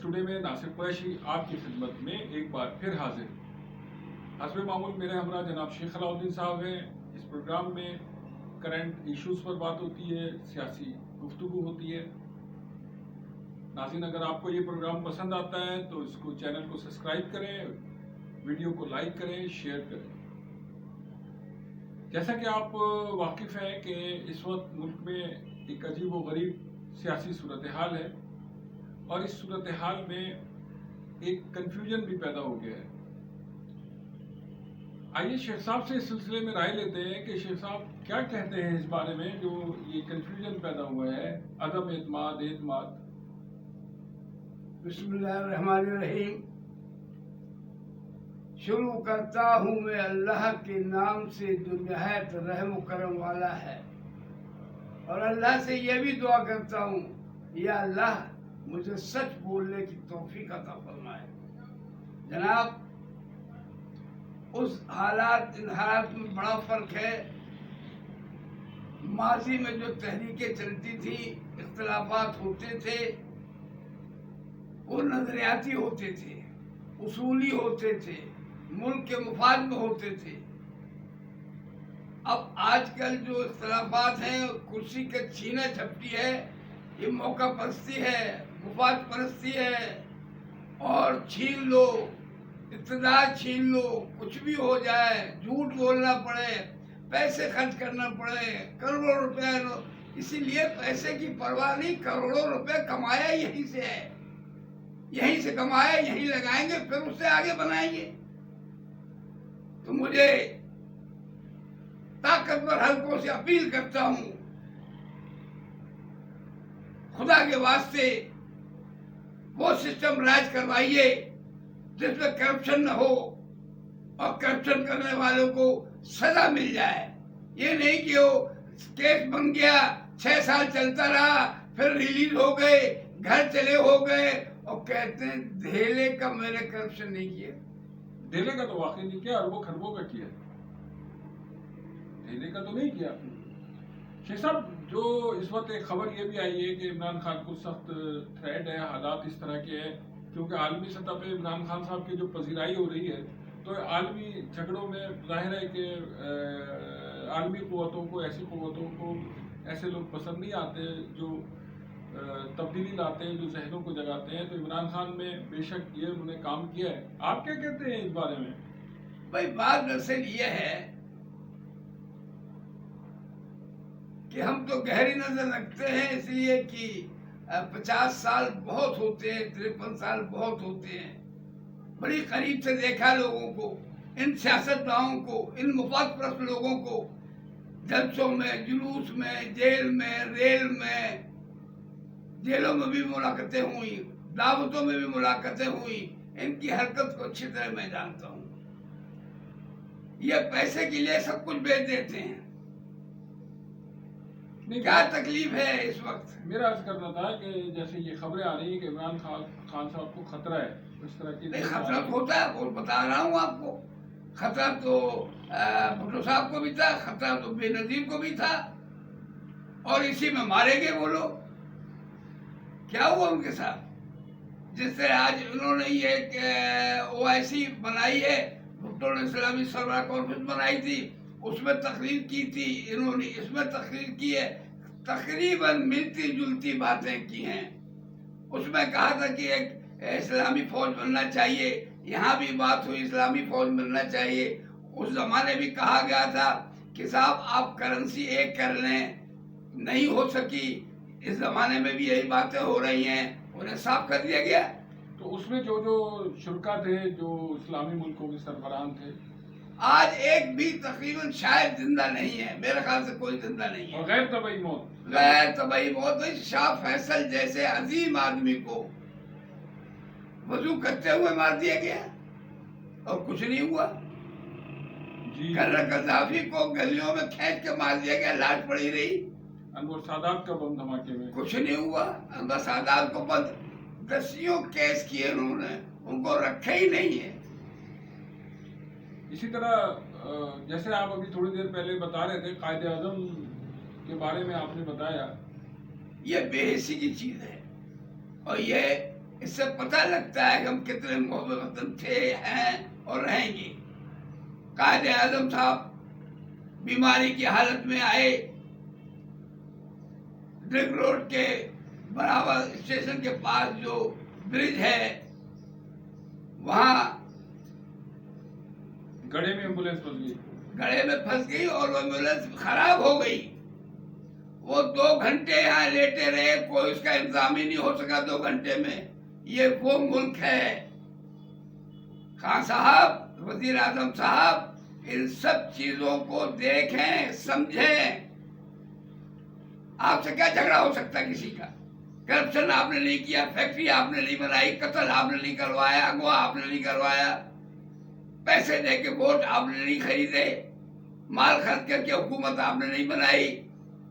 Today میں ناصر قریشی آپ کی خدمت میں ایک بار پھر حاضر. حسب معمول میرے ہمراہ جناب شیخ علاؤدین صاحب ہیں. اس پروگرام میں کرنٹ ایشوز پر بات ہوتی ہے, سیاسی گفتگو ہوتی ہے. ناظرین, اگر آپ کو یہ پروگرام پسند آتا ہے تو اس کو چینل کو سبسکرائب کریں, ویڈیو کو لائک کریں, شیئر کریں. جیسا کہ آپ واقف ہیں کہ اس وقت ملک میں ایک عجیب و غریب سیاسی صورتحال ہے, اور اس صورتحال میں ایک کنفیوژن بھی پیدا ہو گیا ہے. آئیے شیخ صاحب سے اس سلسلے میں رائے لیتے ہیں کہ شیخ صاحب کیا کہتے ہیں اس بارے میں جو یہ کنفیوژن پیدا ہوا ہے, عدم اعتماد. بسم اللہ الرحمن الرحیم. شروع کرتا ہوں میں اللہ کے نام سے جو نہایت رحم و کرم والا ہے, اور اللہ سے یہ بھی دعا کرتا ہوں یا اللہ مجھے سچ بولنے کی توفیق عطا فرمائے. جناب, اس ان حالات میں بڑا فرق ہے. ماضی میں جو تحریکیں چلتی تھی, اختلافات ہوتے تھے, وہ نظریاتی ہوتے تھے, اصولی ہوتے تھے, ملک کے مفاد میں ہوتے تھے. اب آج کل جو اختلافات ہیں, کرسی کے چھینا جھپٹی ہے, یہ موقع پرستی ہے, مفاد پرستی ہے, اور چھین لو, اقتدار چھین لو, کچھ بھی ہو جائے, جھوٹ بولنا پڑے, پیسے خرچ کرنا پڑے, کروڑوں روپے. اسی لیے پیسے کی پرواہ نہیں, کروڑوں روپے کمایا یہیں سے ہے, یہیں سے کمایا, یہیں لگائیں گے, پھر اس سے آگے بنائیں گے. تو مجھے طاقتور حلقوں سے اپیل کرتا ہوں, خدا کے واسطے وہ سسٹم راج کروائیے جس میں کرپشن نہ ہو, اور کرپشن کرنے والوں کو سزا مل جائے. یہ نہیں کہ وہ کیس بن گیا, 6 سال چلتا رہا, پھر ریلیز ہو گئے, گھر چلے ہو گئے, اور کہتے ہیں دھیلے کا میں نے کرپشن نہیں کیا. دھیلے کا تو واقعی نہیں کیا, اربوں خربوں کا کیا, دھیلے کا تو نہیں کیا. شیخ صاحب, جو اس وقت ایک خبر یہ بھی آئی ہے کہ عمران خان کو سخت تھریٹ ہے, حالات اس طرح کے ہیں کیونکہ عالمی سطح پہ عمران خان صاحب کی جو پذیرائی ہو رہی ہے, تو عالمی جھگڑوں میں ظاہر ہے کہ عالمی قوتوں کو, ایسی قوتوں کو ایسے لوگ پسند نہیں آتے جو تبدیلی لاتے ہیں, جو ذہنوں کو جگاتے ہیں. تو عمران خان میں بے شک یہ انہوں نے کام کیا ہے. آپ کیا کہتے ہیں اس بارے میں؟ بھائی, بات دراصل یہ ہے کہ ہم تو گہری نظر رکھتے ہیں, اس لیے کہ 50 سال بہت ہوتے ہیں, 53 سال بہت ہوتے ہیں. بڑی قریب سے دیکھا لوگوں کو, ان سیاستدانوں کو, ان مفاد پرست لوگوں کو جلسوں میں, جلوس میں, جیل میں, ریل میں, جیلوں میں بھی ملاقاتیں ہوئی, دعوتوں میں بھی ملاقاتیں ہوئی. ان کی حرکت کو اچھی طرح میں جانتا ہوں. یہ پیسے کے لیے سب کچھ بیچ دیتے ہیں. کیا تکلیف ہے اس وقت؟ میرا عرض کرنا تھا کہ جیسے یہ خبریں آ رہی ہیں کہ عمران خان صاحب کو خطرہ ہے, اس طرح کی نہیں, خطرہ تو ہوتا ہے, وہ بتا رہا ہوں آپ کو. خطرہ تو بھٹو صاحب کو بھی تھا, خطرہ تو بے نظیر کو بھی تھا, اور اسی میں مارے گئے وہ لوگ. کیا ہوا ان کے ساتھ؟ جس سے آج انہوں نے یہ OIC بنائی ہے, بھٹو نے اسلامی سربراہ کانفرنس بنائی تھی, اس میں تقریر کی تھی, انہوں نے اس میں تقریر کی ہے, تقریباً ملتی جلتی باتیں کی ہیں. اس میں کہا تھا کہ ایک اسلامی فوج بننا چاہیے, یہاں بھی بات ہوئی اسلامی فوج بننا چاہیے. اس زمانے بھی کہا گیا تھا کہ صاحب آپ کرنسی ایک کر لیں, نہیں ہو سکی. اس زمانے میں بھی یہی باتیں ہو رہی ہیں, انہیں صاف کر دیا گیا. تو اس میں جو شرکا تھے, جو اسلامی ملکوں کے سربراہان تھے, آج ایک بھی تقریباً شاید زندہ نہیں ہے, میرے خیال سے کوئی زندہ نہیں ہے. اور غیر طبعی موت, غیر طبعی موت. شاہ فیصل جیسے عظیم آدمی کو وضو کرتے ہوئے مار دیا گیا, اور کچھ نہیں ہوا. کرنل قذافی کو گلیوں میں کھینچ کے مار دیا گیا, لاش پڑی رہی. انور سادات کا بم دھماکے میں کچھ نہیں ہوا. انور سادات کو بند 10 کیس کیے انہوں نے, ان کو رکھا ہی نہیں ہے. اسی طرح جیسے آپ ابھی تھوڑی دیر پہلے بتا رہے تھے, قائد اعظم کے بارے میں آپ نے بتایا, یہ بے حسی کی چیز ہے, اور یہ اس سے پتہ لگتا ہے کہ ہم کتنے محب وطن تھے، ہیں اور رہیں گے۔ قائد اعظم صاحب بیماری کی حالت میں آئے، ڈرگ روڈ کے براور اسٹیشن کے پاس جو برج ہے وہاں گڑھے میں ایمبولینس پھنس گئی، گڑھے میں پھنس گئی اور وہ ایمبولینس خراب ہو گئی۔ وہ 2 گھنٹے یہاں لیٹے رہے، کوئی اس کا انتظام ہی نہیں ہو سکا 2 گھنٹے میں۔ یہ وہ ملک ہے۔ خان صاحب، وزیر اعظم صاحب، ان سب چیزوں کو دیکھیں، سمجھیں۔ آپ سے کیا جھگڑا ہو سکتا ہے کسی کا؟ کرپشن آپ نے نہیں کیا، فیکٹری آپ نے نہیں بنائی، قتل آپ نے نہیں کروایا، اغوا آپ نے نہیں کروایا، پیسے دے کے ووٹ آپ نے نہیں خریدے، مال خرچ کر کے حکومت آپ نے نہیں بنائی،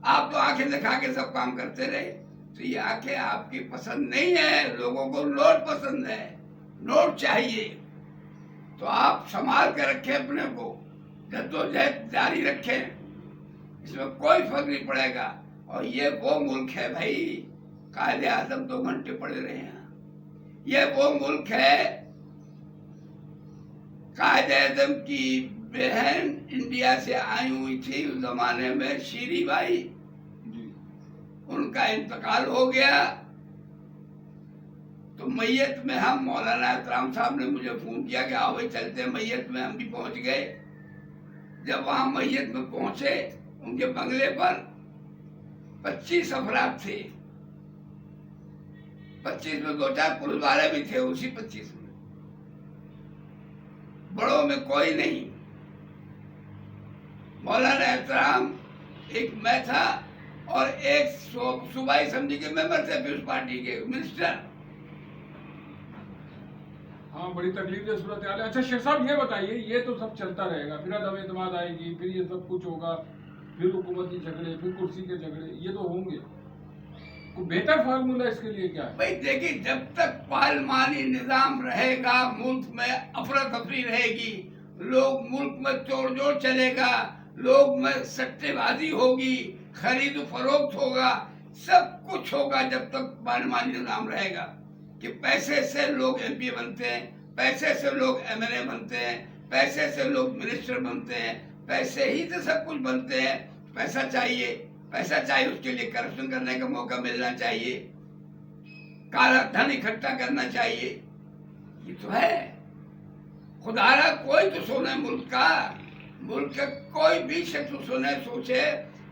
آپ تو آنکھیں دکھا کے سب کام کرتے رہے۔ تو یہ آنکھیں آپ کی پسند نہیں ہے، لوگوں کو نوٹ پسند ہے، نوٹ چاہیے۔ تو آپ سنبھال کے رکھیں اپنے کو، جدوجہد جاری رکھیں، اس میں کوئی فرق نہیں پڑے گا۔ اور یہ وہ ملک ہے بھائی، قائد اعظم 2 گھنٹے پڑے رہے ہیں۔ یہ وہ ملک ہے، قائد اعظم کی بہن انڈیا سے آئی ہوئی تھی اس زمانے میں، شیری بائی، ان کا انتقال ہو گیا۔ تو میت میں ہم، مولانا احترام صاحب نے مجھے فون کیا کہ آؤ بھائی چلتے ہیں میت میں، ہم بھی پہنچ گئے۔ جب وہاں میت میں پہنچے، ان کے بنگلے پر 25 افراد تھے، 25 میں 2-4 پولیس والے بھی تھے، اسی 25 میں بڑوں میں کوئی نہیں۔ مولانا احترام، ایک میں تھا اور ایک صوبائی اسمبلی کے ممبر تھے، پیپلز پارٹی کے منسٹر۔ ہاں بڑی تکلیف دہ صورتحال ہے۔ اچھا شیخ صاحب یہ بتائیے، یہ تو سب چلتا رہے گا، پھر عدم اعتماد آئے گی، پھر یہ سب کچھ ہوگا، پھر حکومتی جھگڑے، پھر کرسی کے جھگڑے، یہ تو ہوں گے۔ کوئی بہتر فارمولہ اس کے لیے کیا ہے؟ بھائی دیکھیے، جب تک پارلیمانی نظام رہے گا ملک میں افراتفری رہے گی، لوگ ملک میں توڑ جوڑ چلے گا، لوگ میں سٹے بازی ہوگی، خرید و فروخت ہوگا، سب کچھ ہوگا جب تک پارلیمانی نظام رہے گا۔ کہ پیسے سے لوگ MP بنتے ہیں، پیسے سے لوگ MLA بنتے ہیں، پیسے سے لوگ منسٹر بنتے ہیں، پیسے ہی سے سب کچھ بنتے ہیں۔ پیسہ چاہیے، پیسہ چاہیے، اس کے لیے کرپشن کرنے کا موقع ملنا چاہیے، کالا دھن اکٹھا کرنا چاہیے۔ یہ تو ہے۔ خدا را کوئی تو سنے ملک کا، ملک کا کوئی بھی شخص سنے، سوچے،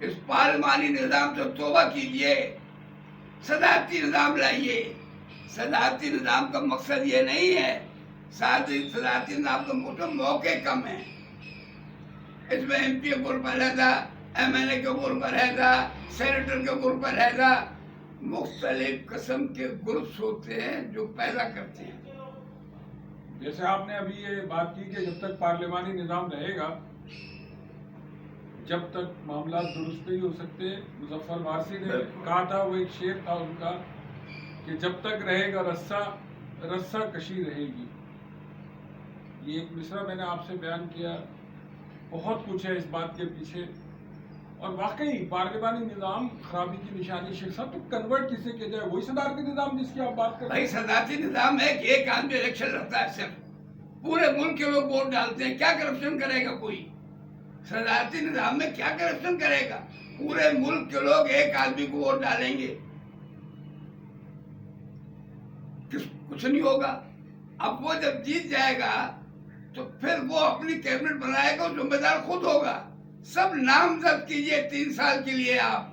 اس پارلیمانی نظام سے توبہ کیجئے، صدارتی نظام لائیے۔ صدارتی نظام کا مقصد یہ نہیں ہے، صدارتی نظام کا مطلب موقع کم ہے۔ اس میں MP کے گروپ علیحدہ، MLA کے گروپ علیحدہ، سینیٹر کے گروپ علیحدہ، مختلف قسم کے گروپس ہوتے ہیں جو پیدا کرتے ہیں۔ جیسے آپ نے ابھی یہ بات کی کہ جب تک پارلیمانی نظام رہے گا، جب تک معاملات درست نہیں ہو سکتے۔ مظفر وارثی نے کہا تھا، وہ ایک شعر تھا ان کا، کہ جب تک رہے گا رسہ کشی رہے گی۔ یہ ایک مصرع میں نے آپ سے بیان کیا۔ بہت کچھ ہے اس بات کے پیچھے، اور واقعی پارلیمانی نظام خرابی کی نشانی۔ شیخ صاحب تو کنورٹ کسے کیا جائے؟ وہی صدارتی نظام جس کی آپ بات کر رہے ہیں؟ بھائی صدارتی نظام ہے کہ ایک آدمی الیکشن لڑتا ہے، صرف پورے ملک کے لوگ ووٹ ڈالتے ہیں، کیا کرپشن کرے گا کوئی؟ صدارتی نظام میں کیا کرپشن کرے گا؟ پورے ملک کے لوگ ایک آدمی کو ووٹ ڈالیں گے، کچھ نہیں ہوگا۔ اب وہ جب جیت جائے گا تو پھر وہ اپنی کیبنٹ بنائے گا، ذمہ دار خود ہوگا۔ سب نامزد کیجئے 3 سال کے لیے آپ،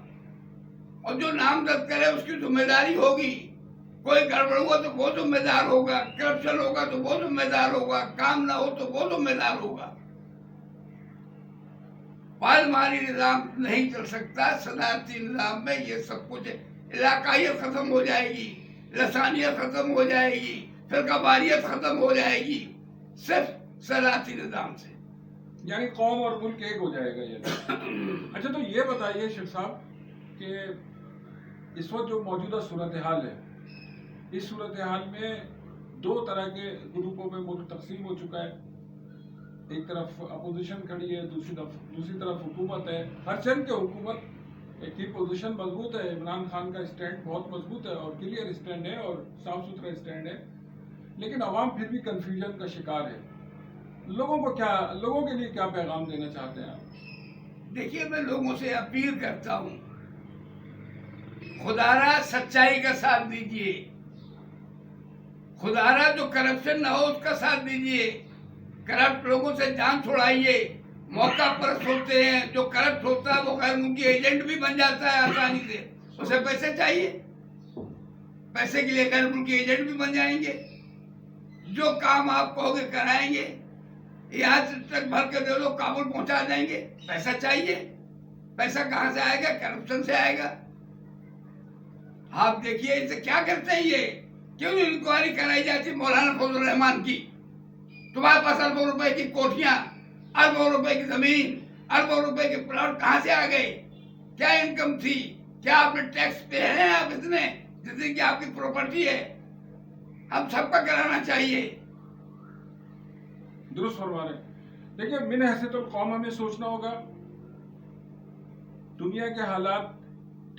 اور جو نامزد کرے اس کی ذمہ داری ہوگی۔ کوئی گڑبڑ ہوا تو وہ ذمہ دار ہوگا، کرپشن ہوگا تو وہ ذمہ دار ہوگا، کام نہ ہو تو وہ ذمہ دار ہوگا۔ پارلیمانی نظام نہیں چل سکتا، صدارتی نظام میں یہ سب کچھ ہے۔ علاقائیت ختم ہو جائے گی، لسانیت ختم ہو جائے گی، فرقہ واریت ختم ہو جائے گی، صرف صدارتی نظام سے۔ یعنی قوم اور ملک ایک ہو جائے گا یہ۔ اچھا تو یہ بتائیے شیخ صاحب کہ اس وقت جو موجودہ صورتحال ہے، اس صورتحال میں 2 طرح کے گروپوں میں ملک تقسیم ہو چکا ہے۔ ایک طرف اپوزیشن کھڑی ہے، دوسری طرف حکومت ہے۔ ہر چند کے حکومت ایک کی پوزیشن مضبوط ہے، عمران خان کا اسٹینڈ بہت مضبوط ہے اور کلیئر اسٹینڈ ہے اور صاف ستھرا اسٹینڈ ہے، لیکن عوام پھر بھی کنفیوژن کا شکار ہے. لوگوں کے لیے کیا پیغام دینا چاہتے ہیں آپ؟ دیکھیے میں لوگوں سے اپیل کرتا ہوں، خدارا سچائی کا ساتھ دیجیے، خدارا جو کرپشن نہ ہو اس کا ساتھ دیجیے، کرپٹ لوگوں سے جان چھوڑائیے. موقع پرست ہوتے ہیں، جو کرپٹ ہوتا ہے وہ غیر ملکی ایجنٹ بھی بن جاتا ہے آسانی سے. اسے پیسے چاہیے، پیسے کے لیے غیر ملکی ایجنٹ بھی بن جائیں گے. جو کام آپ کہو گے کرائیں گے، یہاں سے ٹرک بھر کے دے دو کابل پہنچا دیں گے. پیسہ چاہیے، پیسہ کہاں سے آئے گا؟ کرپشن سے آئے گا. آپ دیکھیے ان سے کیا کرتے ہیں یہ. کیوں انکوائری کرائی جاتی مولانا فضل الرحمان کی؟ تمہارے پاس اربوں روپے کی کوٹھیاں، اربوں روپے کی زمین، اربوں روپے کے پلاٹ کہاں سے آ گئے؟ کیا انکم تھی؟ کیا آپ نے ٹیکس پے ہیں آپ اتنے جتنے کہ آپ کی پراپرٹی ہے؟ ہم سب کا کرانا چاہیے. درست فرما رہے ہیں. دیکھیے من حیثیت القوم ہمیں سوچنا ہوگا. دنیا کے حالات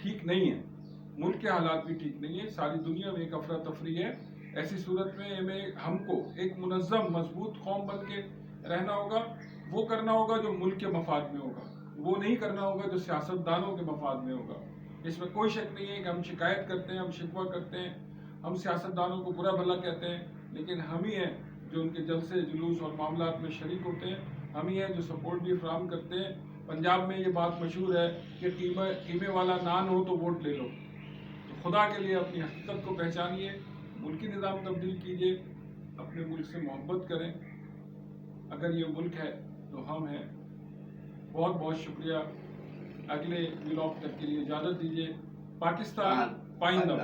ٹھیک نہیں ہیں، ملک کے حالات بھی ٹھیک نہیں ہیں، ساری دنیا میں ایک افراتفری ہے. ایسی صورت میں ہم کو ایک منظم مضبوط قوم بن کے رہنا ہوگا. وہ کرنا ہوگا جو ملک کے مفاد میں ہوگا، وہ نہیں کرنا ہوگا جو سیاست دانوں کے مفاد میں ہوگا. اس میں کوئی شک نہیں ہے کہ ہم شکایت کرتے ہیں، ہم شکوہ کرتے ہیں، ہم سیاست دانوں کو برا بھلا کہتے ہیں، لیکن ہم ہی ہیں جو ان کے جلسے جلوس اور معاملات میں شریک ہوتے ہیں. ہم ہی ہیں جو سپورٹ بھی فراہم کرتے ہیں. پنجاب میں یہ بات مشہور ہے کہ قیمے والا نان ہو تو ووٹ لے لو. تو خدا کے لیے اپنی حقیقت کو پہچانیے، ملکی نظام تبدیل کیجیے، اپنے ملک سے محبت کریں. اگر یہ ملک ہے تو ہم ہیں. بہت بہت شکریہ. اگلے ولاگ تک کے لیے اجازت دیجیے. پاکستان پائندہ.